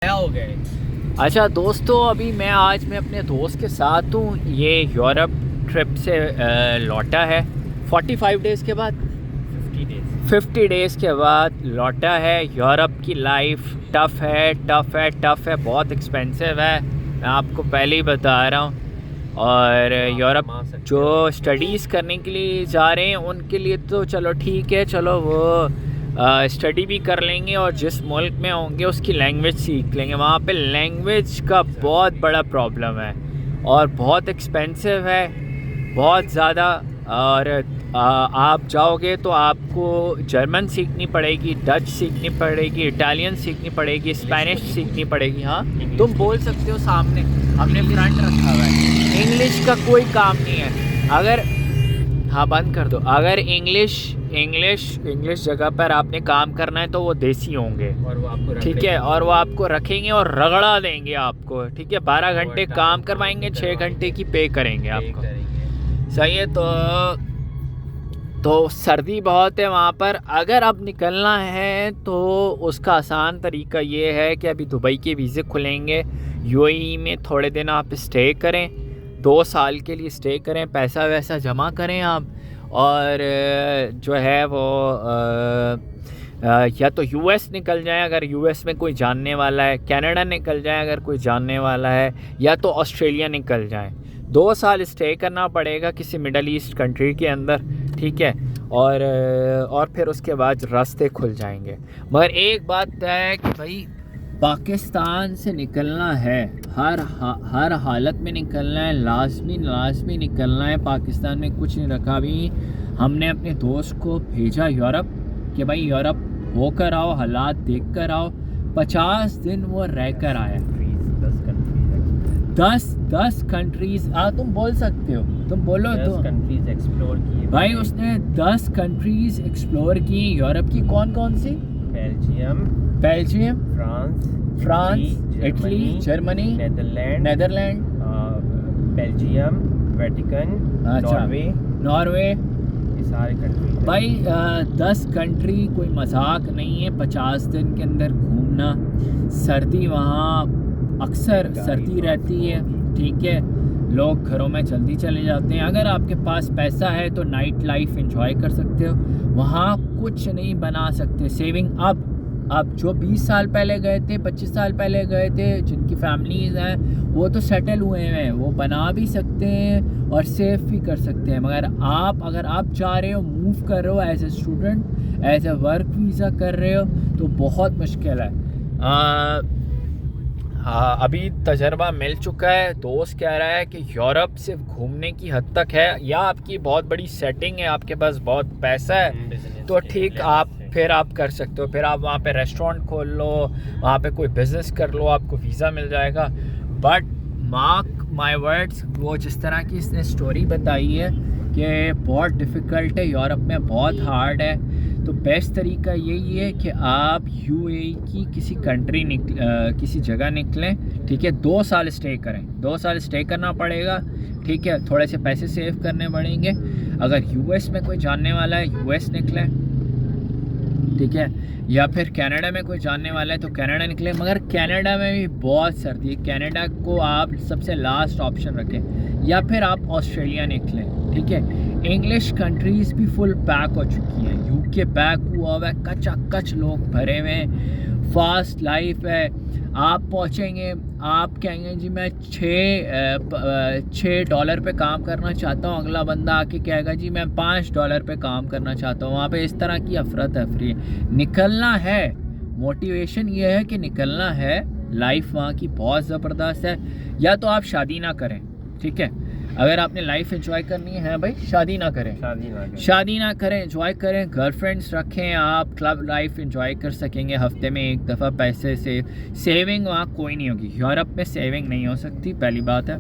हो गए। अच्छा दोस्तों, अभी मैं अपने दोस्त के साथ हूँ। ये यूरोप ट्रिप से लौटा है 45 डेज़ के बाद, 50 डेज़ के बाद लौटा है। यूरोप की लाइफ टफ़ है, बहुत एक्सपेंसिव है, मैं आपको पहले ही बता रहा हूँ। और यूरोप जो स्टडीज़ करने के लिए जा रहे हैं उनके लिए तो चलो ठीक है, चलो वो स्टडी भी कर लेंगे और जिस मुल्क में होंगे उसकी लैंग्वेज सीख लेंगे। वहाँ पे लैंग्वेज का बहुत बड़ा प्रॉब्लम है और बहुत एक्सपेंसिव है, बहुत ज़्यादा। और आप जाओगे तो आपको जर्मन सीखनी पड़ेगी, डच सीखनी पड़ेगी, इटालियन सीखनी पड़ेगी, स्पेनिश सीखनी पड़ेगी। हाँ, तुम बोल सकते हो, सामने हमने फ्रंट रखा हुआ है। इंग्लिश का कोई काम नहीं है। अगर हाँ, बंद कर दो। अगर इंग्लिश जगह पर आपने काम करना है तो वो देसी होंगे, और वो आपको ठीक है, और वो आपको रखेंगे और रगड़ा देंगे आपको, ठीक है। 12 घंटे काम करवाएंगे, 6 घंटे की पे करेंगे आपको, सही है। तो सर्दी बहुत है वहाँ पर। अगर अब निकलना है तो उसका आसान तरीका ये है कि अभी दुबई के वीज़े खुलेंगे, यूएई में थोड़े दिन आप स्टे करें, 2 साल के लिए स्टे करें, पैसा वैसा जमा करें आप, और जो है वो या तो यूएस निकल जाए अगर यूएस में कोई जानने वाला है, कनाडा निकल जाए अगर कोई जानने वाला है, या तो ऑस्ट्रेलिया निकल जाए। 2 साल स्टे करना पड़ेगा किसी मिडल ईस्ट कंट्री के अंदर, ठीक है। और फिर उसके बाद रास्ते खुल जाएंगे। मगर एक बात तय है कि भाई पाकिस्तान से निकलना है, हर हालत में निकलना है, लाजमी निकलना है। पाकिस्तान में कुछ नहीं रखा। अभी हमने अपने दोस्त को भेजा यूरोप कि भाई यूरोप होकर आओ, हालात देख कर आओ। 50 दिन वो रह कर आया। 10 कंट्रीज तुम बोल सकते हो, तुम बोलो। 10 कंट्रीज एक्सप्लोर की भाई उसने 10 कंट्रीज एक्सप्लोर की। यूरोप की कौन कौन सी? Belgium, France, Italy, Germany, Netherland, Belgium, Vatican, Norway, ये सारे कंट्री। भाई 10 कंट्री कोई मजाक नहीं है। 50 दिन के अंदर घूमना। सर्दी वहाँ अक्सर सर्दी रहती है, ठीक है। लोग घरों में जल्दी चले जाते हैं। अगर आपके पास पैसा है तो नाइट लाइफ एंजॉय कर सकते हो। वहाँ कुछ नहीं बना सकते। सेविंग अब जो 20 साल पहले गए थे, 25 साल पहले गए थे, जिनकी फैमिलीज़ हैं वो तो सेटल हुए हैं, वो बना भी सकते हैं और सेव भी कर सकते हैं। मगर अगर आप जा रहे हो, मूव कर रहे हो as a student, as a work visa कर रहे हो, तो बहुत मुश्किल है। अभी तजर्बा मिल चुका है। दोस्त कह रहा है कि यूरोप सिर्फ घूमने की हद तक है, या आपकी बहुत बड़ी सेटिंग है, आपके पास बहुत पैसा है तो ठीक, फिर आप कर सकते हो। फिर आप वहाँ पे रेस्टोरेंट खोल लो, वहाँ पे कोई बिज़नेस कर लो, आपको वीज़ा मिल जाएगा। बट मार्क माय वर्ड्स, वो जिस तरह की इसने स्टोरी बताई है कि बहुत डिफ़िकल्ट है यूरोप में, बहुत हार्ड है, तो बेस्ट तरीका यही है कि आप यूएई की किसी जगह निकलें, ठीक है। 2 साल स्टे करें, 2 साल स्टे करना पड़ेगा, ठीक है। थोड़े से पैसे सेव करने पड़ेंगे। अगर यूएस में कोई जानने वाला है, यूएस निकलें, ठीक है। या फिर कनाडा में कोई जानने वाला है तो कनाडा निकले। मगर कनाडा में भी बहुत सर्दी है, कनाडा को आप सबसे लास्ट ऑप्शन रखें। या फिर आप ऑस्ट्रेलिया निकलें, ठीक है। इंग्लिश कंट्रीज़ भी फुल पैक हो चुकी हैं, यूके पैक हुआ हुआ है, कच लोग भरे हुए हैं, फास्ट लाइफ है। आप पहुँचेंगे, आप कहेंगे जी मैं $6 पे काम करना चाहता हूँ, अगला बंदा आके कहेगा जी मैं $5 पे काम करना चाहता हूँ। वहाँ पे इस तरह की अफरा तफरी। निकलना है, मोटिवेशन ये है कि निकलना है। लाइफ वहाँ की बहुत ज़बरदस्त है। या तो आप शादी ना करें, ठीक है। अगर आपने लाइफ एंजॉय करनी है भाई, शादी ना करें, एंजॉय करें, गर्लफ्रेंड्स रखें, आप क्लब लाइफ एंजॉय कर सकेंगे। हफ्ते में एक दफ़ा पैसे से सेविंग वहाँ कोई नहीं होगी। यूरोप में सेविंग नहीं हो सकती, पहली बात है,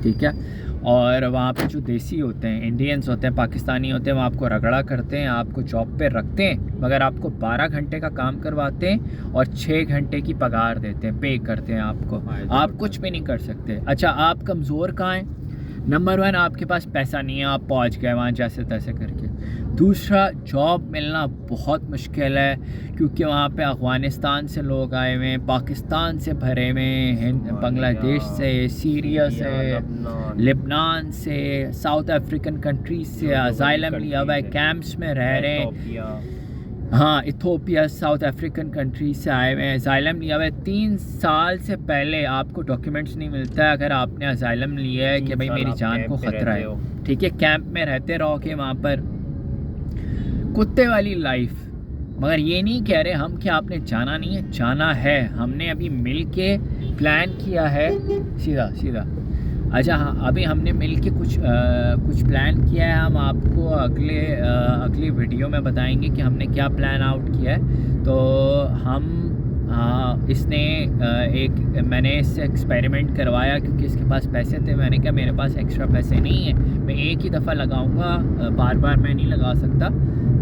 ठीक है। और वहाँ पे जो देसी होते हैं, इंडियंस होते हैं, पाकिस्तानी होते हैं, वो आपको रगड़ा करते हैं, आपको जॉब पे रखते हैं, मगर आपको 12 घंटे का काम करवाते हैं और 6 घंटे की पगार देते हैं, पे करते हैं आपको। आप कुछ भी नहीं कर सकते। अच्छा, आप कमज़ोर कहाँ हैं? नंबर 1, आपके पास पैसा नहीं है, आप पहुँच गए वहाँ जैसे तैसे करके। दूसरा, जॉब मिलना बहुत मुश्किल है क्योंकि वहाँ पे अफ़गानिस्तान से लोग आए हुए हैं, पाकिस्तान से भरे हुए हैं, बांग्लादेश से, सीरिया से, लेबनान से, साउथ अफ्रीकन कंट्रीज से असाइलम लिया हुआ है, कैंप्स में रह रहे हैं। हाँ, इथोपिया, साउथ अफ्रीकन कंट्री से आए हुए हैं, असाइलम लिया हुआ है। 3 साल से पहले आपको डॉक्यूमेंट्स नहीं मिलता है अगर आपने असाइलम लिया है कि भाई मेरी जान को ख़तरा है, ठीक है। कैंप में रहते रहोगे वहाँ पर, कुत्ते वाली लाइफ। मगर ये नहीं कह रहे हम कि आपने जाना नहीं है, जाना है। हमने अभी मिल के प्लान किया है, सीधा। अच्छा हाँ, अभी हमने मिल के कुछ प्लान किया है। हम आपको अगली वीडियो में बताएंगे कि हमने क्या प्लान आउट किया है। तो हम मैंने इससे एक्सपेरिमेंट करवाया क्योंकि इसके पास पैसे थे। मैंने कहा मेरे पास एक्स्ट्रा पैसे नहीं है, मैं एक ही दफ़ा लगाऊंगा, बार बार मैं नहीं लगा सकता।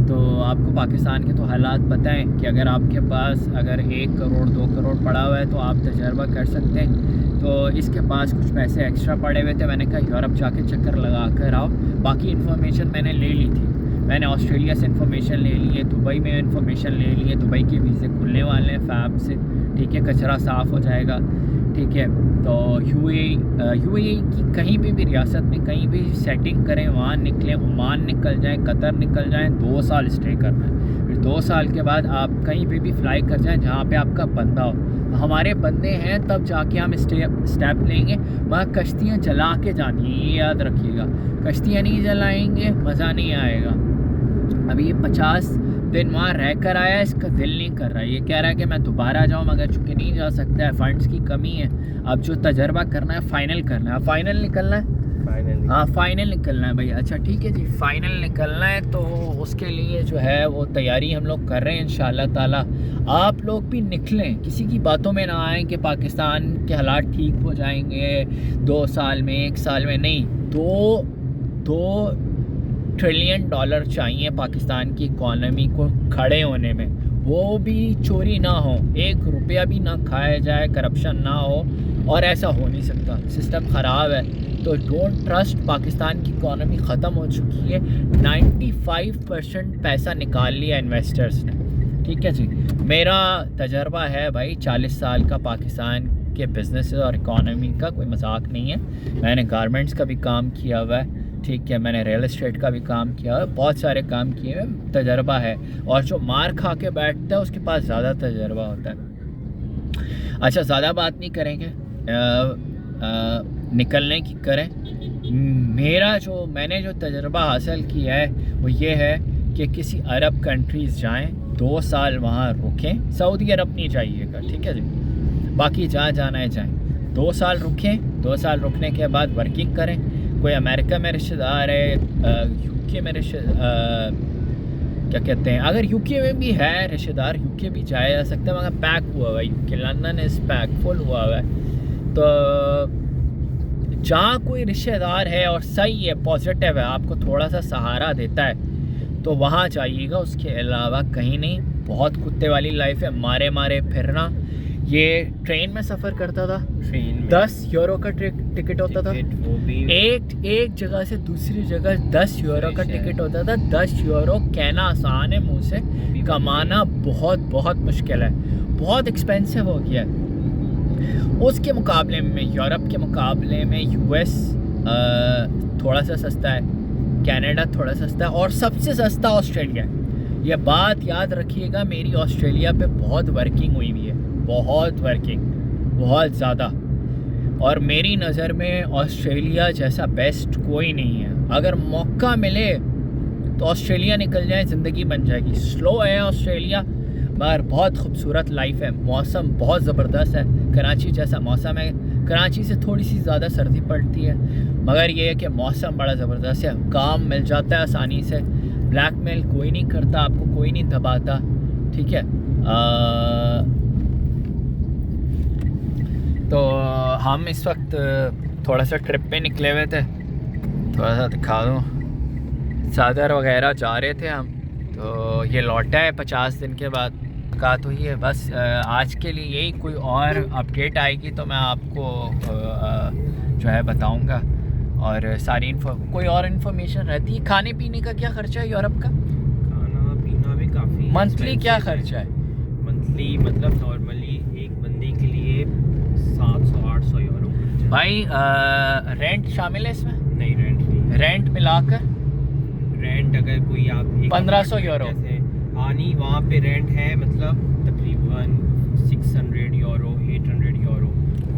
तो आपको पाकिस्तान के तो हालात पता है कि अगर आपके पास अगर 1 करोड़ 2 करोड़ पड़ा हुआ है तो आप तजर्बा कर सकते हैं। तो इसके पास कुछ पैसे एक्स्ट्रा पड़े हुए थे। मैंने कहा यूरोप जाके चक्कर लगा कर आओ। बाकी इन्फॉर्मेशन मैंने ले ली थी, मैंने ऑस्ट्रेलिया से इन्फॉर्मेशन ले ली है, दुबई में इन्फॉर्मेशन ले ली है। दुबई के वीज़े खुलने वाले हैं फ़ैब से, ठीक है, कचरा साफ़ हो जाएगा, ठीक है। तो यूएई की कहीं भी रियासत में कहीं भी सेटिंग करें, वहाँ निकलें, ओमान निकल जाएँ, कतर निकल जाएँ, 2 साल स्टे करना है। फिर 2 साल के बाद आप कहीं भी फ्लाई कर जाएँ जहाँ पे आपका बंदा हो। हमारे बंदे हैं तब जाके हम स्टेप लेंगे। वहाँ कश्तियाँ जला के जानी है, ये याद रखिएगा। कश्तियाँ नहीं जलाएंगे मज़ा नहीं आएगा। अभी ये 50 दिन वहाँ रह कर आया, इसका दिल नहीं कर रहा है। ये कह रहा है कि मैं दोबारा जाऊँ, मगर चूँकि नहीं जा सकता है, फ़ंड्स की कमी है। अब जो तजर्बा करना है फ़ाइनल करना है। फ़ाइनल निकलना है, हाँ फ़ाइनल निकलना है भाई। अच्छा ठीक है जी, फ़ाइनल निकलना है तो उसके लिए जो है वो तैयारी हम लोग कर रहे हैं इंशाल्लाह ताला। आप लोग भी निकलें, किसी की बातों में ना आएँ कि पाकिस्तान के हालात ठीक हो जाएंगे 2 साल में, 1 साल में नहीं। 2 ट्रिलियन डॉलर चाहिए पाकिस्तान की इकॉनमी को खड़े होने में, वो भी चोरी ना हो, 1 रुपया भी ना खाया जाए, करप्शन ना हो। और ऐसा हो नहीं सकता, सिस्टम ख़राब है। तो डोंट ट्रस्ट, पाकिस्तान की इकॉनमी ख़त्म हो चुकी है। 95% पैसा निकाल लिया इन्वेस्टर्स ने, ठीक है जी। मेरा तजर्बा है भाई 40 साल का पाकिस्तान के बिज़नेस और इकॉनमी का, कोई मजाक नहीं है। मैंने गारमेंट्स का भी काम किया हुआ है, ठीक है, मैंने रियल एस्टेट का भी काम किया है, बहुत सारे काम किए हुए, तजर्बा है। और जो मार खा के बैठता है उसके पास ज़्यादा तजर्बा होता है। अच्छा, ज़्यादा बात नहीं करेंगे, निकलने की करें। मैंने जो तजर्बा हासिल किया है वो ये है कि किसी अरब कंट्रीज़ जाएं, 2 साल वहाँ रुकें। सऊदी अरब नहीं जाइएगा, ठीक है जी, बाकी जहाँ जाना है जाएं। 2 साल रुकें, 2 साल रुकने के बाद वर्किंग करें। कोई अमेरिका में रिश्तेदार है, यूके में क्या कहते हैं, अगर यूके में भी है रिश्तेदार, यूके भी जाया जा सकता है, मगर पैक हुआ हुआ है यूके, लंदन इस पैक फुल हुआ हुआ है। तो जहाँ कोई रिश्तेदार है और सही है, पॉजिटिव है, आपको थोड़ा सा सहारा देता है, तो वहाँ जाइएगा। उसके अलावा कहीं नहीं। बहुत कुत्ते वाली लाइफ है, मारे फिरना। ये ट्रेन में सफ़र करता था, 10 यूरो का टिकट होता था, एक जगह से दूसरी जगह 10 यूरो का टिकट होता था। 10 यूरो कहना आसान है मुँह से, कमाना बहुत मुश्किल है, बहुत एक्सपेंसिव हो गया है। उसके मुकाबले में, यूरोप के मुकाबले में यूएस थोड़ा सा सस्ता है, कनाडा थोड़ा सस्ता है, और सबसे सस्ता ऑस्ट्रेलिया है। ये बात याद रखिएगा। मेरी ऑस्ट्रेलिया पे बहुत वर्किंग हुई हुई है, बहुत वर्किंग, बहुत ज़्यादा। और मेरी नज़र में ऑस्ट्रेलिया जैसा बेस्ट कोई नहीं है। अगर मौका मिले तो ऑस्ट्रेलिया निकल जाए, ज़िंदगी बन जाएगी। स्लो है ऑस्ट्रेलिया, मगर बहुत खूबसूरत लाइफ है। मौसम बहुत ज़बरदस्त है, कराची जैसा मौसम है। कराची से थोड़ी सी ज़्यादा सर्दी पड़ती है, मगर ये है कि मौसम बड़ा ज़बरदस्त है। काम मिल जाता है आसानी से, ब्लैकमेल कोई नहीं करता, आपको कोई नहीं दबाता, ठीक है। तो हम इस वक्त थोड़ा सा ट्रिप पे निकले हुए थे, थोड़ा सा दिखा दूँ। चादर वगैरह जा रहे थे हम, तो ये लौटा है 50 दिन के बाद का। तो ये बस आज के लिए यही, कोई और अपडेट आएगी तो मैं आपको जो है बताऊंगा। और सारी कोई और इन्फॉर्मेशन रहती है? खाने पीने का क्या खर्चा है यूरोप का? खाना पीना भी काफ़ी मंथली क्या खर्चा है? मंथली मतलब नॉर्मली एक बंदे के लिए 700-800 यूरो खर्चा है। भाई रेंट शामिल है इसमें? नहीं, रेंट नहीं। रेंट मिलाकर रेंट अगर कोई आप 1500 यूरो। जैसे आनी वहाँ पे रेंट है मतलब तकरीबन 600 यूरो 800 यूरो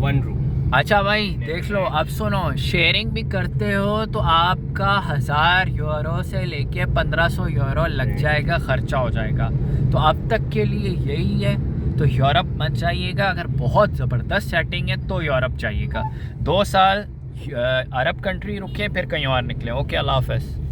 1 रूम। अच्छा भाई देख लो, अब सुनो, शेयरिंग भी करते हो तो आपका 1000 यूरो से लेके 1500 यूरो लग जाएगा, खर्चा हो जाएगा। तो अब तक के लिए यही है। तो यूरोप मत जाइएगा, अगर बहुत ज़बरदस्त सेटिंग है तो यूरोप जाइएगा। 2 साल अरब कंट्री रुके फिर कहीं और निकले। ओके, अल्लाह हाफ़िज़।